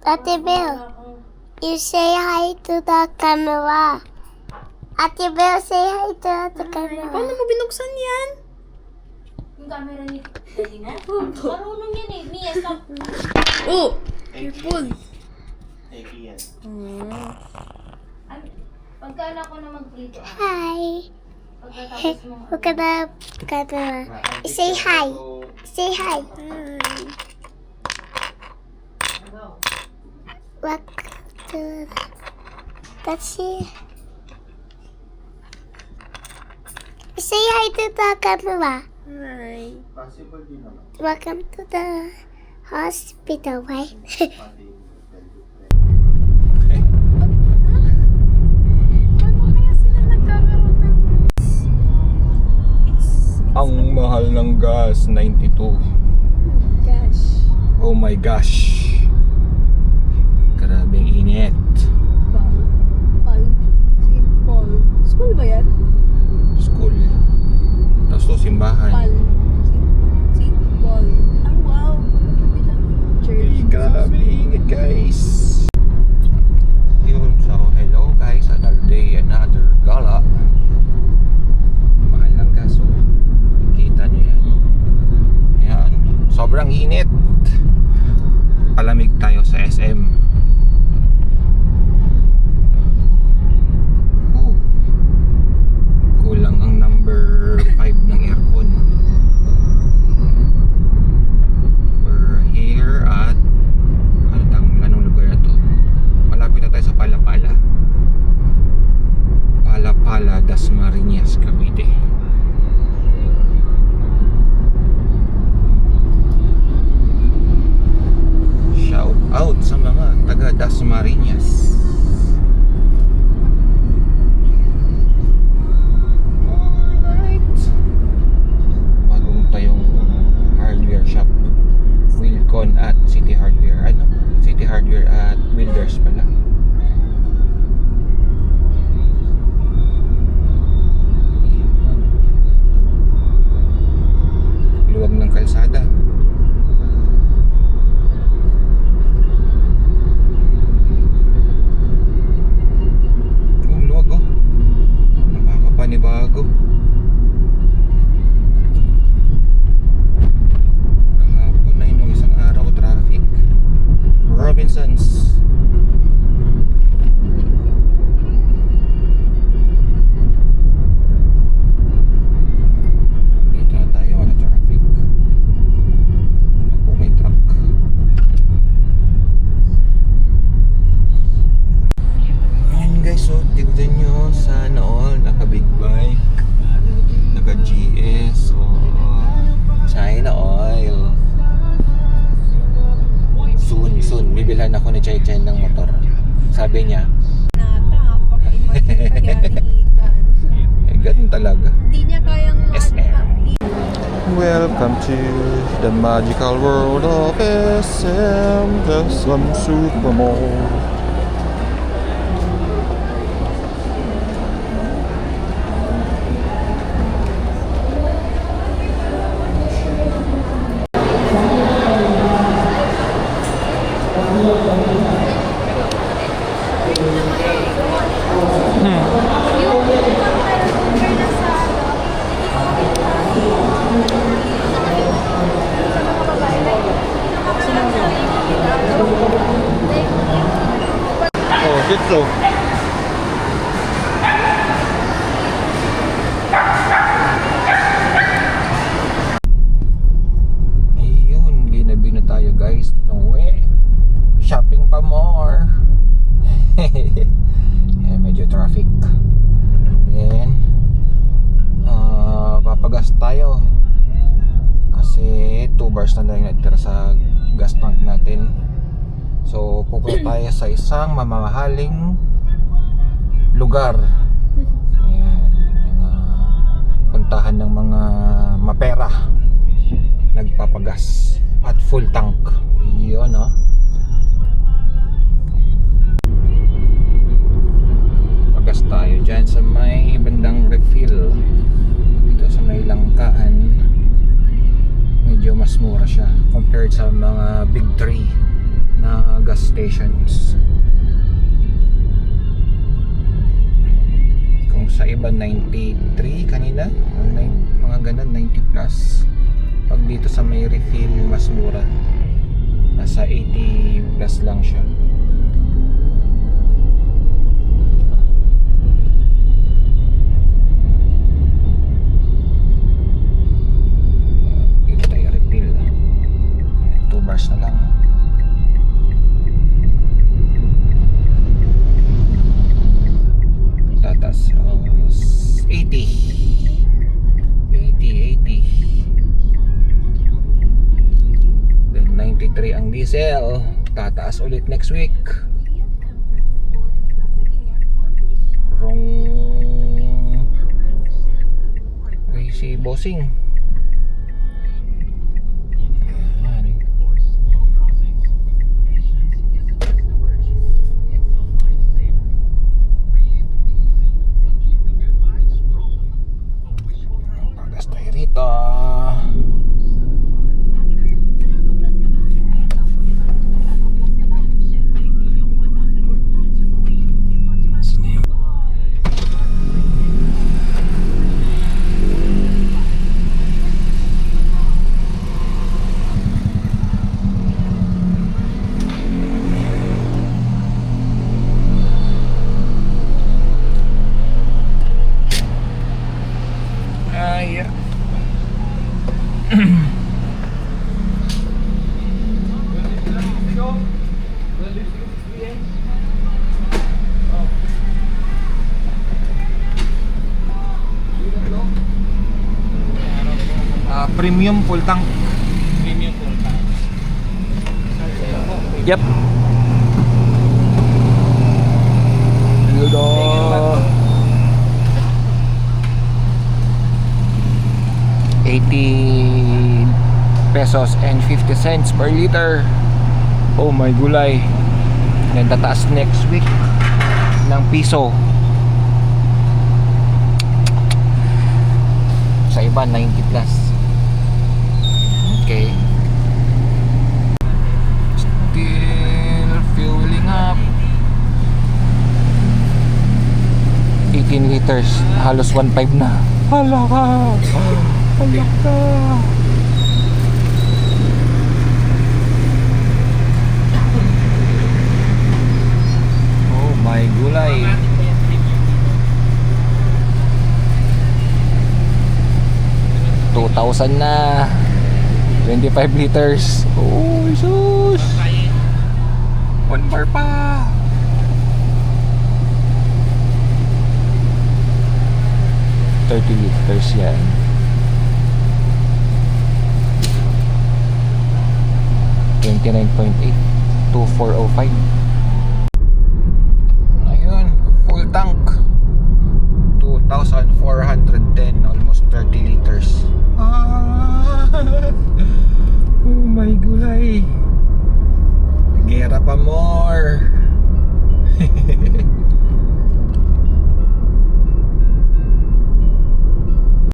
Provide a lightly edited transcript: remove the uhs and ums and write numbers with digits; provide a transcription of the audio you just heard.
Ate Belle, you say hi to the camera. Ate Belle, say hi to the camera. Paano mo binuksan yan? Yung camera ni Daddy mo? Marunong yan eh. Mia, stop. Oh! Careful. Pagkaan ako na magprito. Hi. Pagkatapos mo. Look at the camera. Say hi. Say hi. Walk to that's it. Say hi to the camera. Hi. Welcome to the hospital, right? Paano kaya sila nagkakaroon ng... Ang mahal ng gas, 92. Gosh. Oh my gosh. Grabing init. Paul. Si Paul. School ba yan? School. Tapos to simbahan. Paul. Si Paul. Ah, wow. Magkatabi lang. Ay, Church. grabe init guys. Yun, so hello guys. Another day, another gala. Mahal ng gas. So, kita nyo yan. Ayan. Sobrang init. Palamig tayo sa SM. Oh. Kulang ang number 5 ng aircon. We're here at anong lugar na to? Malapit na tayo sa Palapala. Palapala, Dasmariñas, Cavite. Shout out sa mga taga Dasmariñas. Alright. Bagong tayong hardware shop. Wilcon at City Hardware. Ano? City Hardware at Builders pala. Luwag ng kalsada. Luwag oh. Nakakapanibago. Kahapon na yun, isang araw traffic. Robinsons. Dito na tayo wala traffic. Ako may truck. Ayan guys, so tignan nyo, sana all naka big bike, naka GS, China oil. Soon, bibilhan ako ni Chay Chay ng motor. Sabi niya, Nata, paka-imagine kaya niitan. ganun talaga. Hindi niya kayang SM. Welcome to the magical world of SM, the Sun Super Mall. Oh, dito. Ayun, ginabi na tayo guys. Uwi. Shopping pa more. Yeah, medyo traffic. Then, papagas tayo. Kasi 2 bars na lang natira sa gas tank natin. So, pupunta tayo sa isang mamahaling lugar. Ayan, mga puntahan ng mga mapera. Nagpapagas at full tank. Yun, no? Pagas tayo dyan sa may bandang refill. Dito sa may Langkaan. Medyo mas mura siya compared sa mga big 3 na gas stations. Kung sa iba 93 kanina, mga ganun 90 plus. Pag dito sa may refill mas mura, nasa 80 plus lang siya. Dito tayo refill, 2 bars na lang. Tatas 80 then 93 ang diesel. Tataas ulit next week. Wrong. Okay, si bossing. Ayan. Pagas tayo rito. Ay. Premium full tank. Premium full tank. Yep. Hello. 80 pesos and 50 cents per liter. Oh my gulay. Then tataas next week ng piso. Sa iba 90 plus. Okay. Still fueling up. 18 liters, halos 1.5 na. Hala ka. Hala ka. Oh my gulay. $2,000 na. 25 liters. Oh, Jesus. 1 bar pa. $30 liters yan. 29.8 to 405.